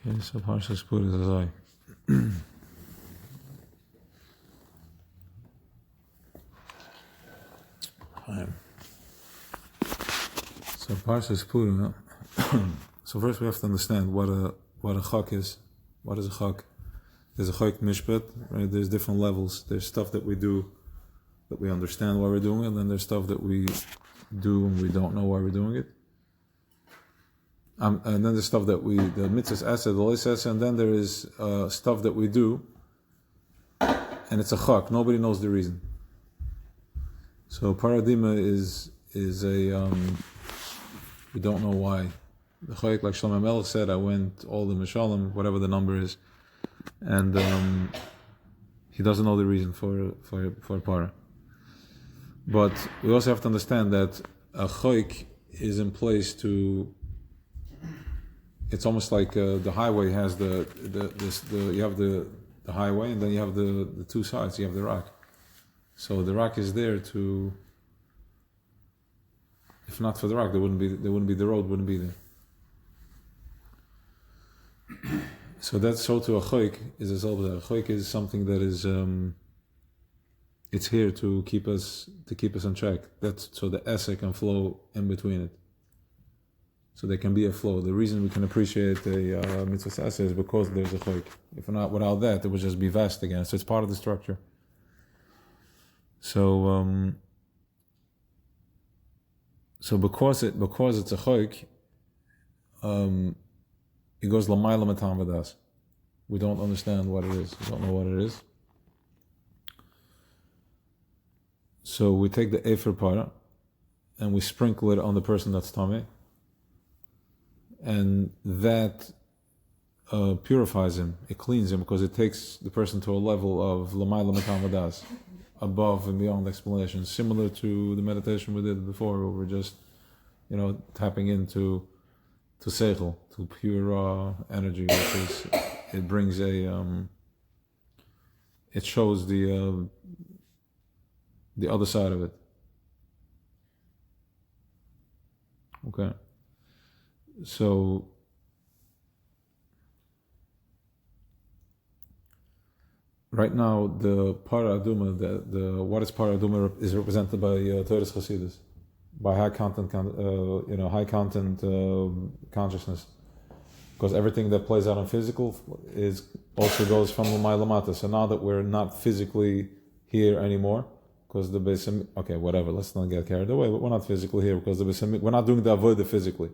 Okay, so Parshas Purim is Azai. So Parshas Purim. So first we have to understand what a chak is. What is a chak? There's a chak mishpat, right? There's different levels. There's stuff that we do that we understand why we're doing it, and then there's stuff that we do and we don't know why we're doing it. And then there's stuff that the mitzvahs aseh, the lois aseh, and then there is stuff that we do, and it's a chak. Nobody knows the reason. So paradima is a we don't know why. The chayik, like Shlomo Melech said, I went all the mishalim, whatever the number is, and he doesn't know the reason for a para. But we also have to understand that a chayik is in place to. It's almost like the highway has you have the highway, and then you have the two sides. You have the rock. So the rock is there to. If not for the rock, the road wouldn't be there. So that's so to a chayik is a zelda. A chayik is something that is it's here to keep us on track. That's so the essay can flow in between it. So there can be a flow. The reason we can appreciate the mitzvah essay is because there's a chayik. If not, without that, it would just be vast again. So it's part of the structure. So because it's a chayik, it goes lamayla matam vadas. We don't understand what it is. We don't know what it is. So we take the efer para and we sprinkle it on the person that's tameh, and that purifies him. It cleans him because it takes the person to a level of lamayla matam vadas, above and beyond explanation, similar to the meditation we did before, where we're just, tapping into seichel, to pure energy, which is, it brings it shows the other side of it. Okay. So right now, the para aduma, what is para aduma is represented by Torah's Chassidus, by high content consciousness, because everything that plays out in physical also goes from l'may lamata. So now that we're not physically here anymore, because the Beis, okay, whatever, let's not get carried away, but we're not physically here because we're not doing the avodah physically.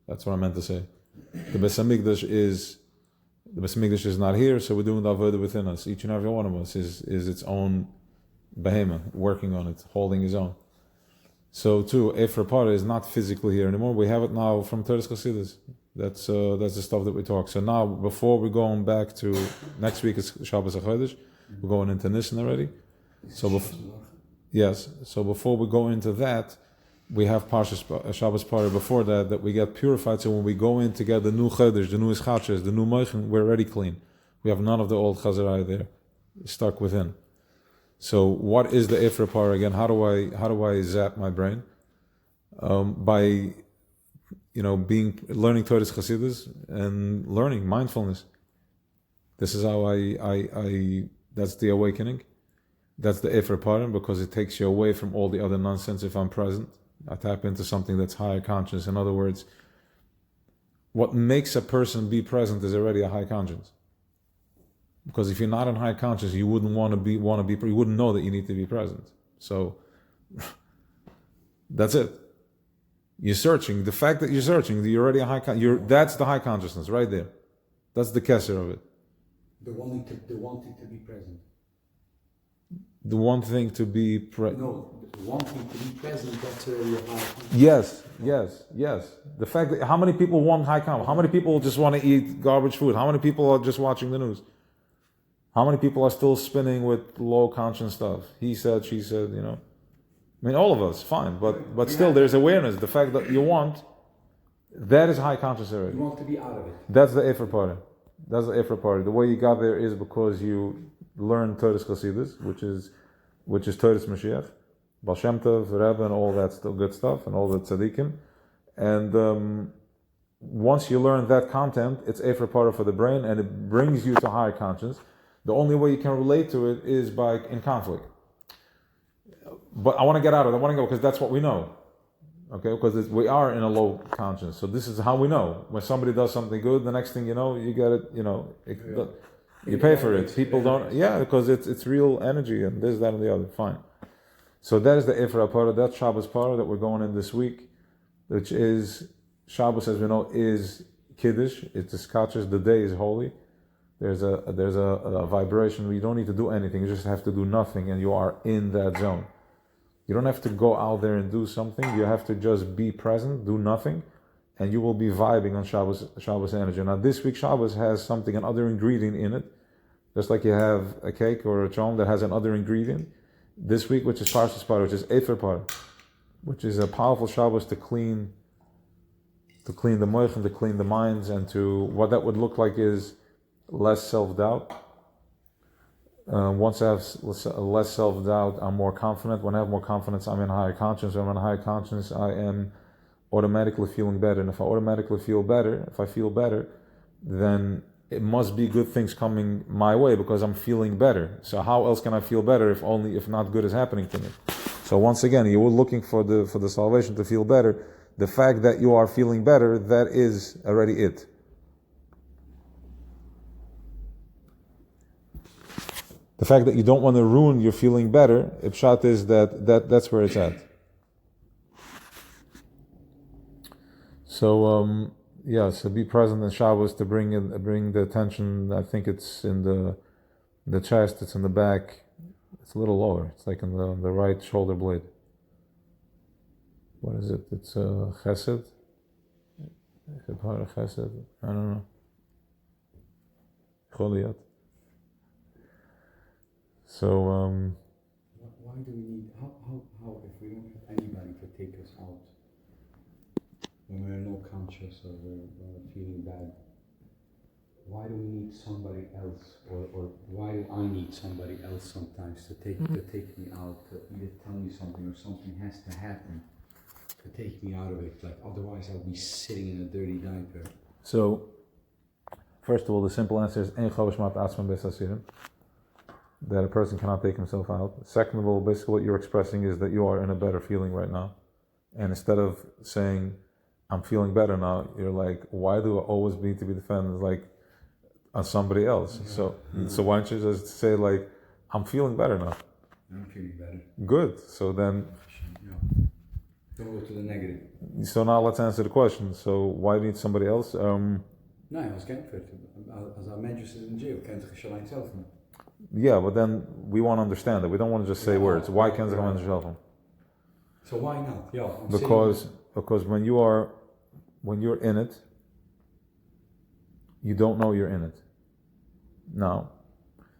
That's what I meant to say. The Beis Hamikdash is not here, so we're doing the avodah within us. Each and every one of us is its own behemoth, working on it, holding his own. So too, Efer Para is not physically here anymore. We have it now from Torah's Chassidus. That's the stuff that we talk. So now, before we're going back to next week is Shabbos HaChodesh, we're going into Nisan already. So so before we go into that, we have Parshas Shabbos Para before that we get purified. So when we go in to get the new Chodesh, the new Ischachas, the new Moichin, we're already clean. We have none of the old Chazarai there stuck within. So what is the Efer Para again? How do I zap my brain? By learning Torah's Chassidus and learning mindfulness. This is how that's the awakening. That's the Efer Para, because it takes you away from all the other nonsense. If I'm present, I tap into something that's higher conscious. In other words, what makes a person be present is already a high conscience. Because if you're not in high conscience, you wouldn't you wouldn't know that you need to be present. So that's it. You're searching. The fact that you're searching, you're already a high. That's the high consciousness right there. That's the kesser of it. The wanting to be present. The one thing to be present. No, wanting to be present. That's already a high consciousness. Yes. The fact that how many people want high consciousness? How many people just want to eat garbage food? How many people are just watching the news? How many people are still spinning with low conscience stuff? He said, she said, I mean, all of us, fine. But still, there's awareness. The fact that you want, that is high conscious already. You want to be out of it. That's the Efer Para. That's the Efer Para. The way you got there is because you learned Torah's Chassidus, which is Torah's Mashiach, Baal Shem Tov, Rebbe, and all that good stuff, and all the tzaddikim. And once you learn that content, it's Efer Parah for the brain, and it brings you to higher conscience. The only way you can relate to it is by in conflict. But I want to get out of it. I want to go because that's what we know. Okay, because we are in a low conscience. So this is how we know. When somebody does something good, the next thing you know, you get it. You pay for it. People don't. Yeah, because it's real energy and this, that, and the other. Fine. So that is the Efer Parah. That's Shabbos Parah that we're going in this week, which is Shabbos, as we know, is Kiddush. It's Iskachus. The day is holy. There's a vibration where you don't need to do anything. You just have to do nothing, and you are in that zone. You don't have to go out there and do something. You have to just be present, do nothing, and you will be vibing on Shabbos energy. Now, this week Shabbos has something, another ingredient in it, just like you have a cake or a cholm that has another ingredient. This week, which is Parshas Parah, which is Efer Parah, which is a powerful Shabbos to clean the moich and to clean the minds, and to what that would look like is less self-doubt. Once I have less self-doubt, I'm more confident. When I have more confidence, I'm in higher conscience. When I'm in higher conscience, I am automatically feeling better. And if I automatically feel better, if I feel better, then it must be good things coming my way because I'm feeling better. So how else can I feel better if not good is happening to me? So once again, you were looking for the salvation to feel better. The fact that you are feeling better, that is already it. The fact that you don't want to ruin your feeling better, Ipshat is that's where it's at. So so be present in Shabbos to bring the attention. I think it's in the chest, it's in the back, it's a little lower. It's like in the right shoulder blade. What is it? It's Chesed. Chesed. I don't know. Choliyat. So why do we need how if we don't have anybody to take us out when we're no conscious or we're feeling bad, why do we need somebody else or why do I need somebody else sometimes to take me out, to either tell me something or something has to happen to take me out of it, like otherwise I'll be sitting in a dirty diaper. So first of all, the simple answer is Ein Chovesh Mat Atzman Beis Hasirim, that a person cannot take himself out. Second of all, basically what you're expressing is that you are in a better feeling right now. And instead of saying, I'm feeling better now, you're like, why do I always need to be defended like on somebody else? So why don't you just say like, I'm feeling better now. I'm feeling better. Good. So then... Don't go to the negative. So now let's answer the question. So why do you need somebody else? Nee, als our manager in jail, kent zich alleen zelf niet. Yeah, but then we want to understand it. We don't want to just say words. Why can't someone yourself? So why not? Yeah, because when you're in it, you don't know you're in it. Now,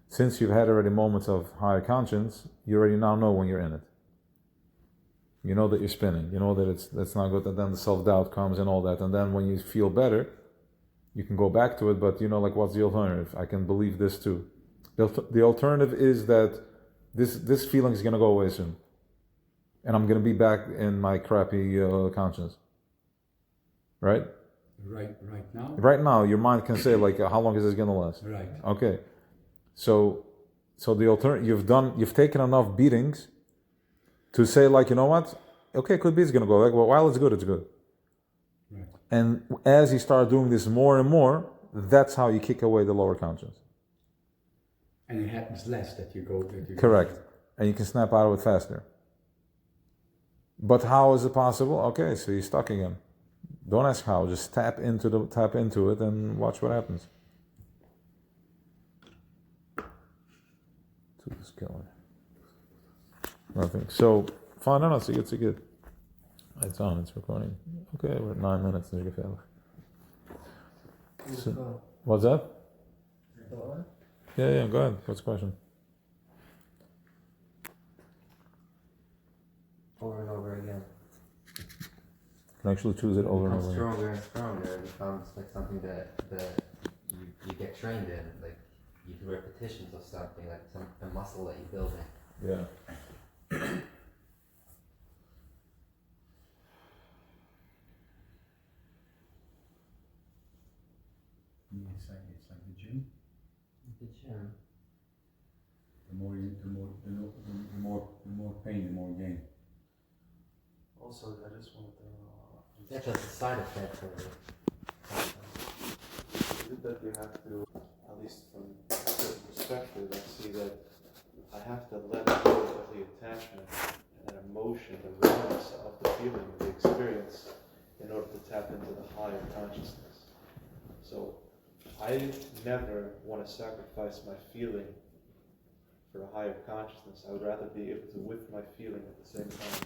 since you've had already moments of higher conscience, you already now know when you're in it. You know that you're spinning. You know that that's not good. And then the self-doubt comes and all that. And then when you feel better, you can go back to it. But like, what's the alternative? I can believe this too. The alternative is that this feeling is going to go away soon, and I'm going to be back in my crappy conscience. Right? Right now. Right now, your mind can say like, how long is this going to last? Right. Okay. So the alternative, you've taken enough beatings to say like, you know what? Okay, could be it's going to go. Like, well, while it's good, it's good. Right. And as you start doing this more and more, that's how you kick away the lower conscience. And it happens less that you go. Correct. And you can snap out of it faster. But how is it possible? Okay, so you're stuck again. Don't ask how. Just tap into it and watch what happens. To this killer. Nothing. So fine. No, it's good. It's on. It's recording. Okay, we're at 9 minutes. So, what's that? Yeah, go ahead. What's the question? Over and over again. You can actually choose it over and over again. Stronger and stronger. It becomes like something that you get trained in. Like you do repetitions of something, like a muscle that you're building. Yeah. Yeah, it's like the gym. The gym. The more pain, the more gain. Also, I just wanted to. That's just a side effect of it. Is it that you have to, at least from a certain perspective, I see that I have to let go of the attachment and emotion, the rawness of the feeling, of the experience, in order to tap into the higher consciousness. So I never want to sacrifice my feeling for a higher consciousness. I would rather be able to, with my feeling at the same time,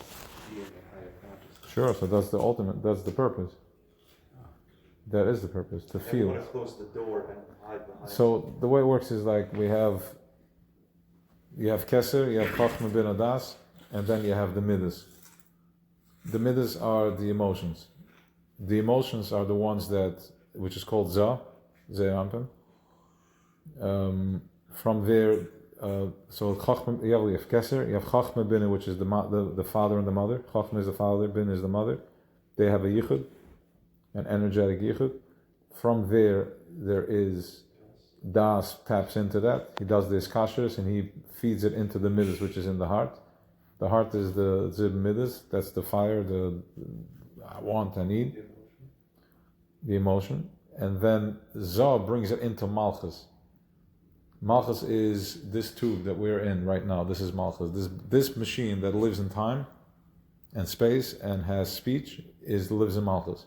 be in a higher consciousness. Sure, so that's the ultimate, that's the purpose. That is the purpose, to I feel. want to close the door and hide behind. So the way it works is like you have Keser, you have Chachma bin Adas, and then you have the Midas. The Midas are the emotions. The emotions are the ones which is called Ze'ampen. From there, so Chachma, you have Keser, you have Chachma bin, which is the father and the mother. Chachma is the father, bin is the mother. They have a Yichud, an energetic Yichud. From there is Das taps into that. He does this kashrus and he feeds it into the midas, which is in the heart. The heart is the zib midas. That's the fire, the I want, I need, the emotion. And then Zah brings it into Malchus. Malchus is this tube that we're in right now. This is Malchus. This machine that lives in time and space and has speech lives in Malchus.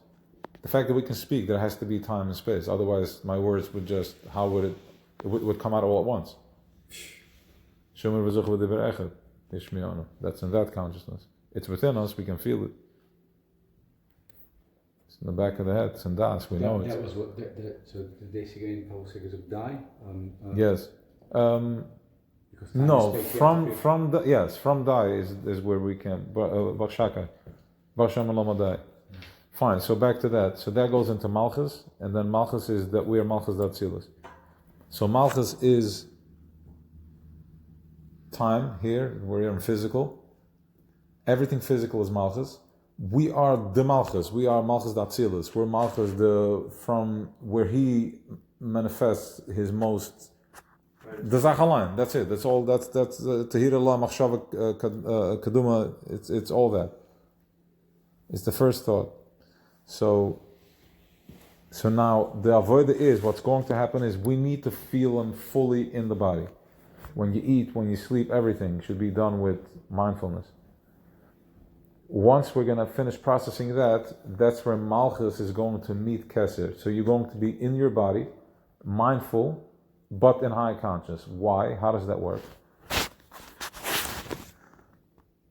The fact that we can speak, there has to be time and space. Otherwise, my words would just, how would it would come out all at once. That's in that consciousness. It's within us, we can feel it. It's in the back of the head, it's in Das, we know it. That was what, so the basic aim of die? Yes. No, from die is where we can, Bakshakai. Bakshem Alamadai. Fine, so back to that. So that goes into Malchus, and then Malchus is that we are Malchus Datzilis. So Malchus is time here, we're in physical. Everything physical is Malchus. We are the Malchus, we are Malchus Datzilis. We're Malchus from where he manifests his most. The Zachalan, that's it. That's all. That's Tahir Allah Machshava Kaduma. It's all that. It's the first thought. So now the avoida is what's going to happen is we need to feel them fully in the body. When you eat, when you sleep, everything should be done with mindfulness. Once we're going to finish processing that, that's where Malchus is going to meet Keser. So you're going to be in your body, mindful, but in high conscious. Why? How does that work?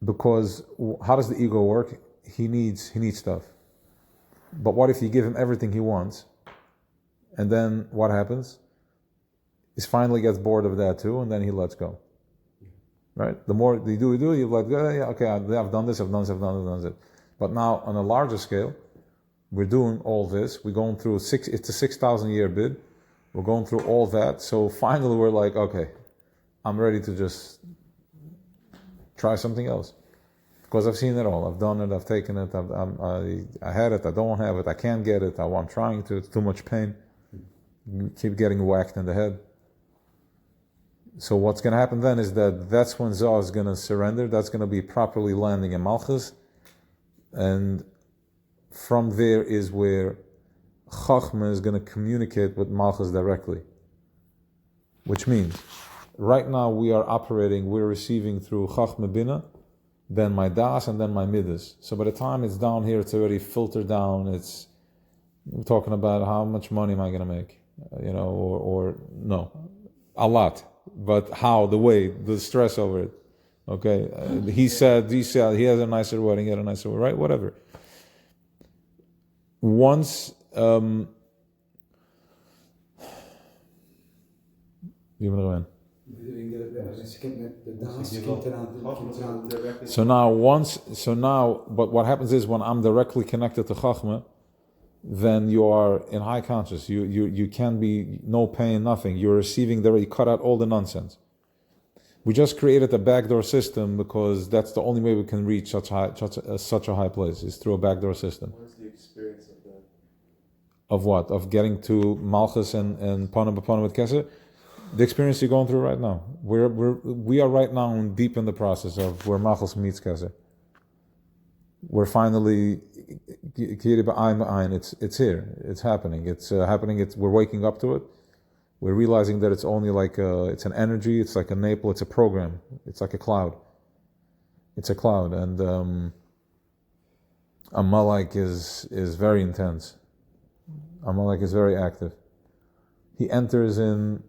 Because how does the ego work? He needs stuff. But what if you give him everything he wants? And then what happens? He finally gets bored of that too, and then he lets go. Right? The more you do, you're like, yeah, okay, I've done this. But now on a larger scale, we're doing all this. We're going through it's a 6,000 year bid. We're going through all that. So finally we're like, okay, I'm ready to just try something else. Because I've seen it all. I've done it, I've taken it, I had it, I don't have it, I can't get it, I'm trying to, it's too much pain. You keep getting whacked in the head. So what's going to happen then is that's when Zah is going to surrender, that's going to be properly landing in Malchus. And from there is where Chachma is going to communicate with Malchus directly. Which means, right now we're receiving through Chachma Bina, then my Das, and then my Midas. So by the time it's down here, it's already filtered down. We're talking about how much money am I going to make, or no, a lot. But how, the way, the stress over it. Okay, he said he has a nicer wedding, he had a nicer wedding, right? Whatever. Once, you want to So now, but what happens is when I'm directly connected to Chachma, then you are in high conscious. You can be no pain, nothing. You're receiving you cut out all the nonsense. We just created a backdoor system because that's the only way we can reach such a high place is through a backdoor system. What is the experience of that? Of what? Of getting to Malchus and Panam B'Panam with Keser? The experience you're going through right now. We are right now deep in the process of where Malchus meets Keser. We're finally, it's here. It's happening. It's happening. We're waking up to it. We're realizing that it's only like it's an energy. It's like a nipple. It's a program. It's like a cloud. It's a cloud, and Amalek is very intense. Amalek is very active. He enters in.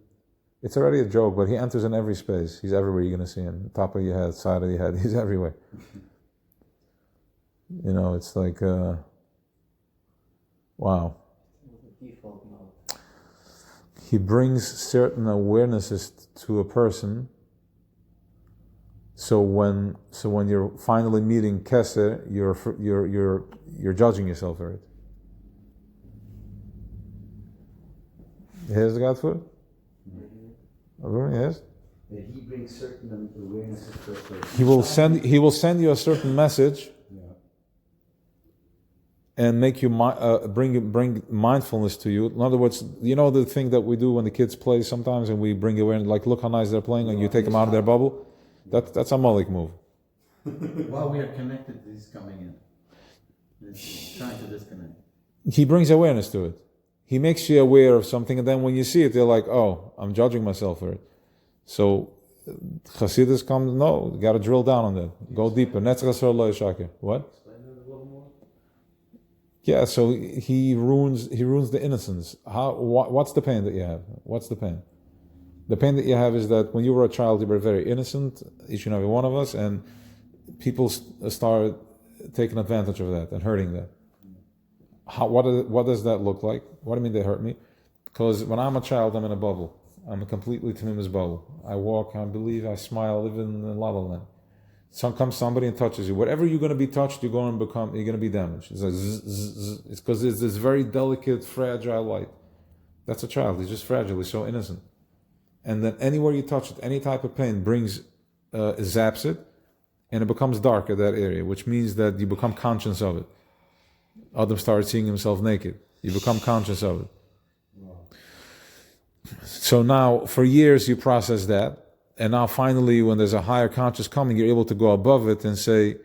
It's already a joke, but he enters in every space. He's everywhere. You're going to see him. Top of your head, side of your head. He's everywhere. You know, it's like, wow. Default mode. He brings certain awarenesses to a person. So when you're finally meeting Keser, you're judging yourself for it. Here's the Godfoot? Yes. He brings certain awarenesses to a person. He will send you a certain message. And make you bring mindfulness to you. In other words, you know the thing that we do when the kids play sometimes, and we bring awareness, like look how nice they're playing, and you take them out of their bubble. That's a Malik move. While we are connected, he's coming in. He's trying to disconnect. He brings awareness to it. He makes you aware of something, and then when you see it, you're like, oh, I'm judging myself for it. So Chassidus comes, no, you got to drill down on that. Go deeper. What? Yeah, so he ruins the innocence. What's the pain that you have? What's the pain? The pain that you have is that when you were a child, you were very innocent, each and every one of us, and people start taking advantage of that and hurting that. What does that look like? What do you mean they hurt me? Because when I'm a child, I'm in a bubble. I'm a completely Tamimis bubble. I walk, I believe, I smile, live in La La Land. Comes somebody and touches you. Whatever you're going to be touched, you're going to be damaged. It's like it's because it's this very delicate, fragile light. That's a child. He's just fragile. He's so innocent. And then anywhere you touch it, any type of pain zaps it, and it becomes dark at that area, which means that you become conscious of it. Adam started seeing himself naked. You become conscious of it. Wow. So now, for years, you process that. And now finally, when there's a higher conscious coming, you're able to go above it and say,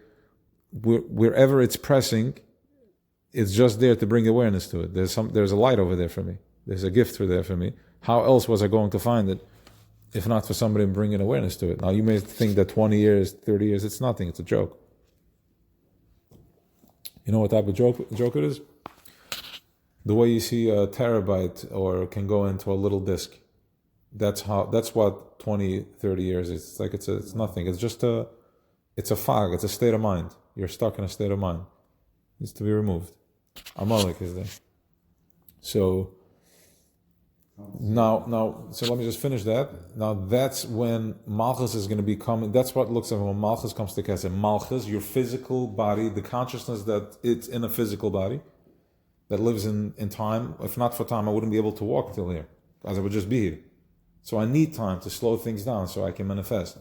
wherever it's pressing, it's just there to bring awareness to it. There's a light over there for me. There's a gift there for me. How else was I going to find it if not for somebody bringing awareness to it? Now you may think that 20 years, 30 years, it's nothing. It's a joke. You know what type of joke it is? The way you see a terabyte or can go into a little disk. That's what 20, 30 years is. It's like it's nothing. It's just it's a fog. It's a state of mind. You're stuck in a state of mind. It needs to be removed. Amalek is there. So now, so let me just finish that. Now that's when Malchus is going to be coming. That's what looks like when Malchus comes to Kesed. Malchus, your physical body, the consciousness that it's in a physical body that lives in time. If not for time, I wouldn't be able to walk till here, as I would just be here. So I need time to slow things down so I can manifest.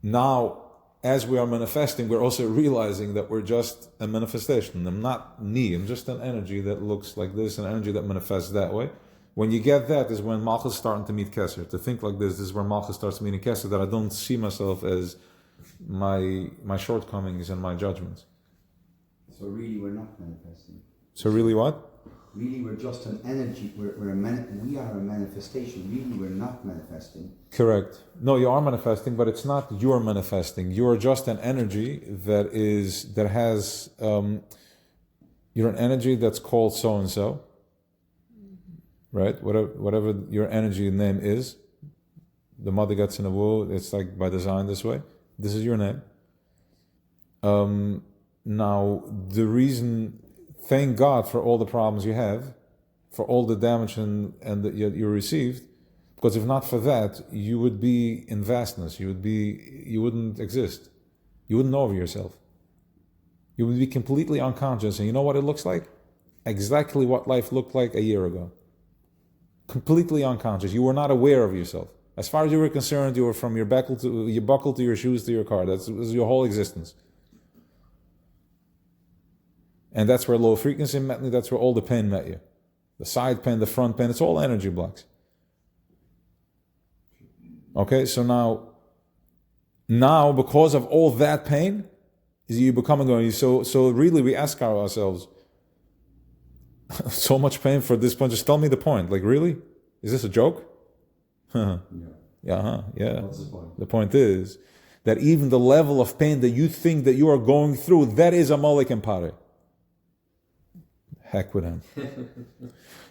Now, as we are manifesting, we're also realizing that we're just a manifestation. I'm not me. I'm just an energy that looks like this, an energy that manifests that way. When you get that is when Malchus is starting to meet Keser. To think like this is where Malchus starts meeting Keser, that I don't see myself as my shortcomings and my judgments. So really we're not manifesting. So really what? Really, we're just an energy. We are a manifestation. Really, we're not manifesting. Correct. No, you are manifesting, but it's not you're manifesting. You are just an energy that has. You're an energy that's called so and so. Right. Whatever your energy name is, the mother gets in a woo. It's like by design this way. This is your name. Now the reason. Thank God for all the problems you have, for all the damage and that you received, because if not for that, you would be in vastness. You wouldn't exist. You wouldn't know of yourself. You would be completely unconscious, and you know what it looks like? Exactly what life looked like a year ago. Completely unconscious. You were not aware of yourself. As far as you were concerned, you were from your buckle to your shoes to your car. That was your whole existence. And that's where low frequency met me, that's where all the pain met you. The side pain, the front pain, it's all energy blocks. Okay, so now because of all that pain, you become going. So really we ask ourselves, so much pain for this point, just tell me the point. Like, really? Is this a joke? Yeah. Yeah. What's the point? The point is that even the level of pain that you think that you are going through, that is a Amalek and Pare. Heck with him.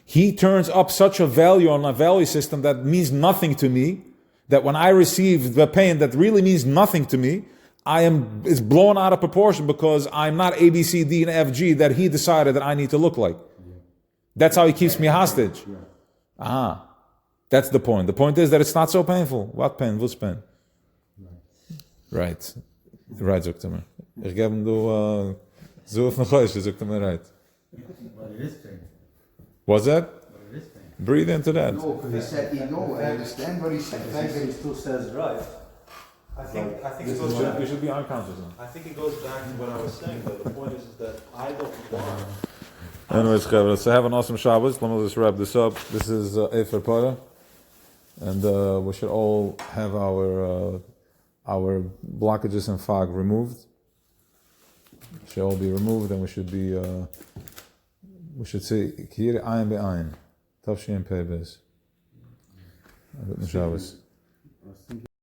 He turns up such a value on a value system that means nothing to me, that when I receive the pain that really means nothing to me, it's blown out of proportion because I'm not A, B, C, D, and F, G that he decided that I need to look like. That's how he keeps me hostage. That's the point. The point is that it's not so painful. What pain? What's pain? Right. Right, zegt me. Ich gebe ihm so auf den Geist, zegt me right. But it is pain. What's that? But it is pain. Breathe into that. No, because he said ego, I understand what he said. The fact that he still says right. I think it goes back. You should be unconscious now. I think it goes back to what I was saying. Though the point is that I don't want. Anyways, Chavra, so have an awesome Shabbos. Let me just wrap this up. This is Efer Para. And we should all have our blockages and fog removed. Should all be removed, and we should say Kiri Ayin Be'ayin. Tavshin Pei Bez. Shabbos.